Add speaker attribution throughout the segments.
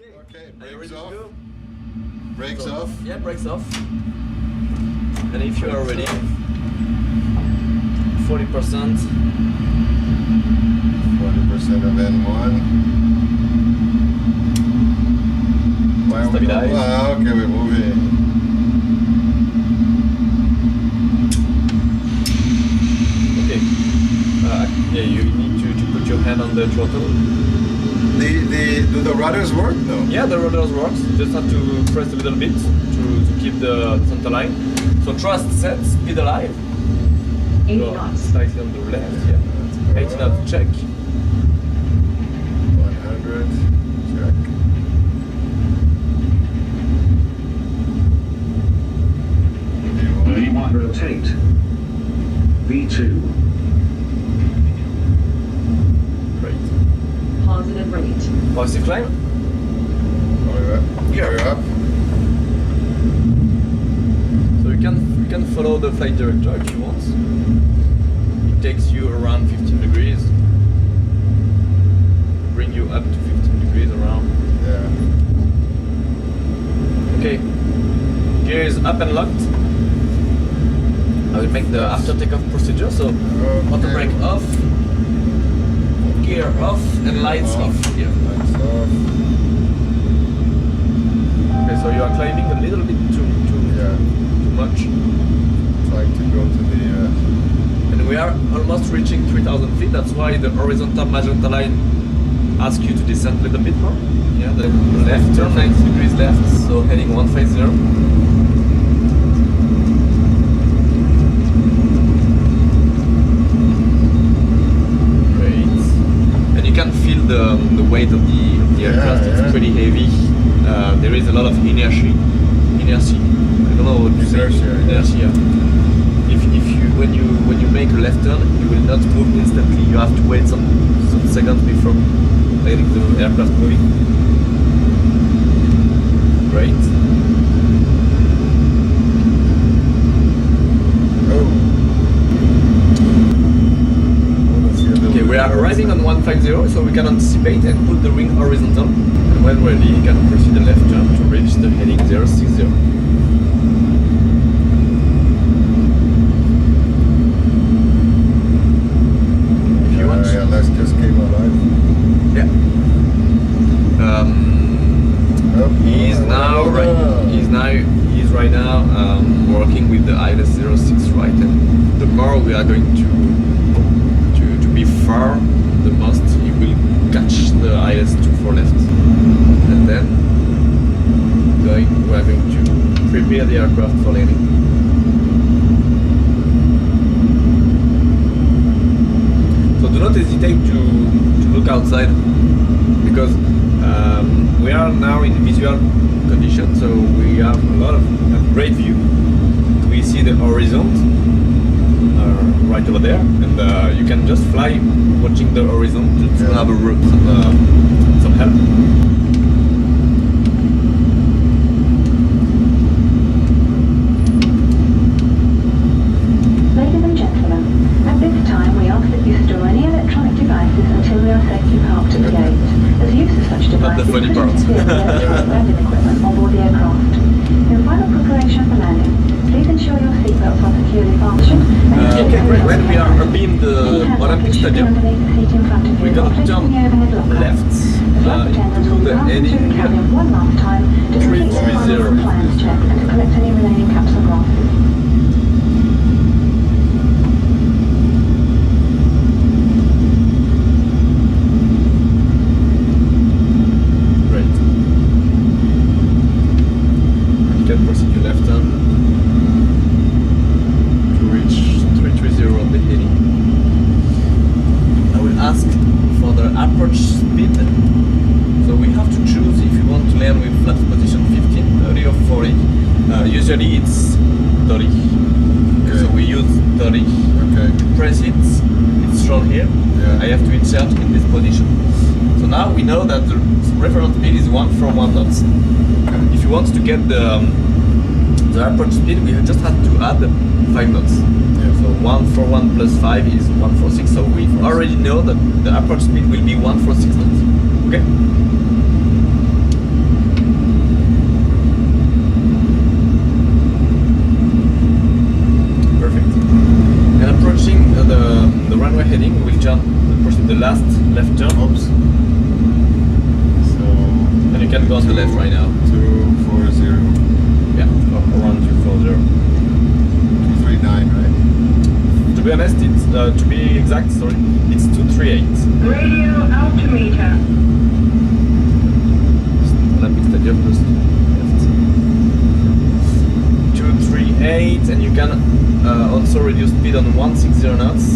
Speaker 1: Okay,
Speaker 2: brakes off.
Speaker 1: Brakes off.
Speaker 2: Yeah, brakes off. And if you are ready, 40%.
Speaker 1: 40% of N1. Why are we
Speaker 2: Stabilize.
Speaker 1: okay, we're moving.
Speaker 2: Okay. Yeah, you need to put your hand on the throttle.
Speaker 1: Do the rudders work? No.
Speaker 2: Yeah, the rudders works. You just have to press a little bit to keep the center line. So thrust set, speed alive.
Speaker 3: 80
Speaker 2: So
Speaker 3: knots.
Speaker 2: slightly on the left, yeah. 80 knots, check.
Speaker 1: 100, check.
Speaker 4: V1 rotate. V2.
Speaker 2: Great.
Speaker 3: Positive rate.
Speaker 2: Positive climb.
Speaker 1: Gear up.
Speaker 2: So you can follow the flight director if you want. It takes you around 15 degrees. Bring you up to 15 degrees around.
Speaker 1: Yeah.
Speaker 2: Okay. Gear is up and locked. I will make the after takeoff procedure. So auto brake off, gear off, and lights off. Yeah.
Speaker 1: Lights off.
Speaker 2: Okay, so you are climbing a little bit too much.
Speaker 1: Trying to go to the.
Speaker 2: And we are almost reaching 3,000 feet. That's why the horizontal magenta line asks you to descend a little bit more. Yeah, the left turn 90 degrees left, so heading 150. The weight of the aircraft is pretty heavy. There is a lot of inertia. I don't know what to say. Inertia. If you when you make a left turn, you will not move instantly. You have to wait some seconds before letting the aircraft moving. Great. Okay, we are arriving on 150, so we can anticipate and put the wing horizontal. And when ready, you can proceed the left turn to reach the heading 060. If you want.
Speaker 1: Yeah, let's just came alive.
Speaker 2: Yeah. He's right now working with the ILS 06 right, and the more we are going to be far, the most he will catch the ILS 24 left, and then we are going to prepare the aircraft for landing. So do not hesitate to look outside, because we are now in visual condition, so we have a great view. We see the horizon right over there, and you can just fly watching the horizon to have some help.
Speaker 3: Ladies and gentlemen, at this time we ask that you store any electronic devices until we are safely parked at the gate, as use of such devices
Speaker 2: the funny
Speaker 3: could
Speaker 2: part.
Speaker 3: interfere with the electronic landing equipment on board the aircraft. In final preparation for landing, please ensure your seatbelts are securely fastened.
Speaker 2: Okay, great. When we are in the Olympic Stadium, we're going to turn left into the heading 330.
Speaker 3: Check and collect any remaining capsule glasses.
Speaker 2: Great. You can proceed your left turn to reach 330 on the heading. I will ask for the approach speed. So we have to choose if you want to land with flat position 15, 30 or 40. Usually it's 30. Okay. So we use 30.
Speaker 1: Okay.
Speaker 2: Press it, it's shown here.
Speaker 1: Yeah.
Speaker 2: I have to insert in this position. So now we know that the reference speed is 141 knots.
Speaker 1: Okay.
Speaker 2: If you want to get the approach speed, we just have to add 5 knots.
Speaker 1: Yeah.
Speaker 2: So 141 plus 5 is 146. So we already know that the approach speed will be 146 knots. Okay? last left turn.
Speaker 1: Oops. So
Speaker 2: And you can go on the left right now.
Speaker 1: 240.
Speaker 2: Yeah, around 240.
Speaker 1: 239, right?
Speaker 2: To be honest, it's to be exact, sorry, it's 238.
Speaker 3: Radio altimeter.
Speaker 2: Olympic Stadium just left. 238, and you can also reduce speed on 160 knots.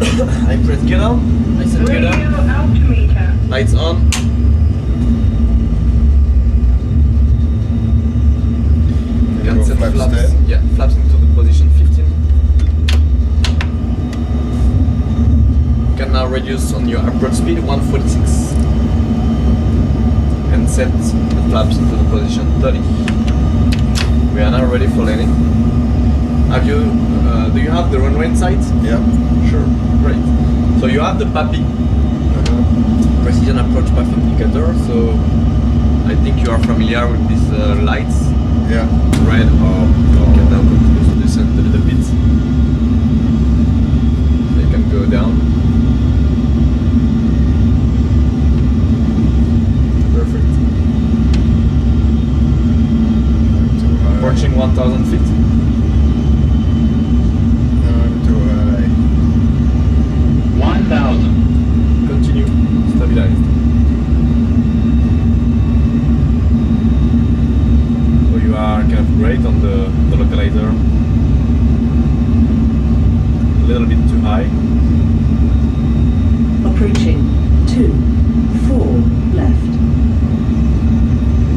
Speaker 2: I press get on. I said get on.
Speaker 3: Radio altimeter.
Speaker 2: Lights on. You can set
Speaker 1: flaps
Speaker 2: flaps.
Speaker 1: 10.
Speaker 2: Yeah, flaps into the position 15. You can now reduce on your approach speed 146 and set the flaps into the position 30. We are now ready for landing. Have you? Do you have the runway in sight?
Speaker 1: Yeah.
Speaker 2: Sure. Great. So you have the PAPI,
Speaker 1: Uh-huh.
Speaker 2: Precision Approach Path Indicator. So I think you are familiar with these lights.
Speaker 1: Yeah.
Speaker 2: Red or you can now continue to descend a little bit. You can go down. Perfect.
Speaker 1: Too high.
Speaker 2: Approaching 1,000 feet.
Speaker 1: No, I'm too high.
Speaker 4: 1,000.
Speaker 2: Continue. Stabilized. So you are kind of great on the localizer. A little bit too high.
Speaker 5: Approaching 2-4 left.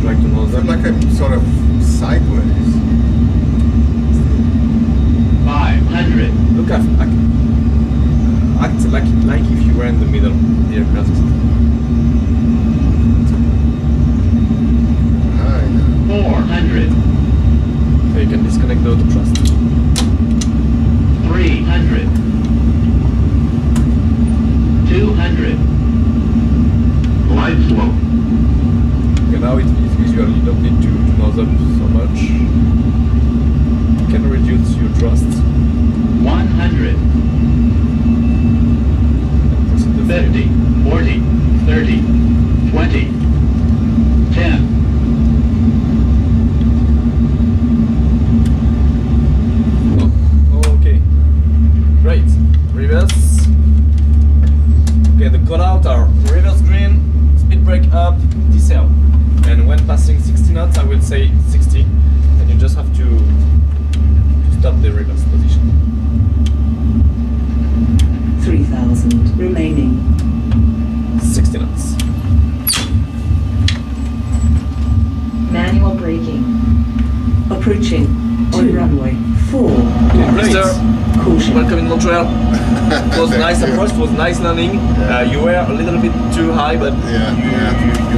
Speaker 2: Try to nose
Speaker 1: Is it
Speaker 2: them.
Speaker 1: like I'm sort of sideways?
Speaker 4: 500.
Speaker 2: Look at act like if you were in the middle of the aircraft.
Speaker 1: High now.
Speaker 4: 400.
Speaker 2: So you can disconnect the auto thrust.
Speaker 4: 300. 200. Lights low.
Speaker 2: Okay, now it is visual. You don't need to nose up so much. You can reduce your thrust
Speaker 4: 100.
Speaker 2: and proceed the
Speaker 4: 50. 40. 30. 20. 10.
Speaker 2: Oh, okay. Great. Reverse. Okay, the call out are reverse green, speed brake up, decel. And when passing 60 knots, I will say 60, and you just have to stop the reverse position.
Speaker 5: 3,000 remaining.
Speaker 2: 60 knots.
Speaker 3: Manual braking.
Speaker 5: Approaching on runway 4
Speaker 2: Okay,
Speaker 5: left.
Speaker 2: Mister,
Speaker 5: Caution.
Speaker 2: welcome in Montreal. It was nice approach, it was nice landing. You were a little bit too high, but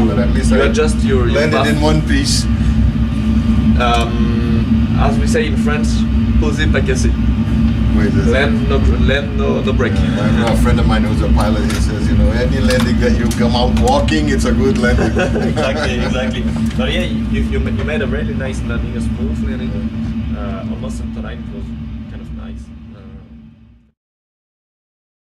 Speaker 1: But at least
Speaker 2: you
Speaker 1: I
Speaker 2: adjust your
Speaker 1: landed
Speaker 2: path.
Speaker 1: in one piece.
Speaker 2: As we say in French, poser pas casser.
Speaker 1: Wait,
Speaker 2: Land no break.
Speaker 1: I know a friend of mine who's a pilot. He says, any landing that you come out walking, it's a good landing.
Speaker 2: exactly. But yeah, you made a really nice landing, a smooth landing. Almost on time. It was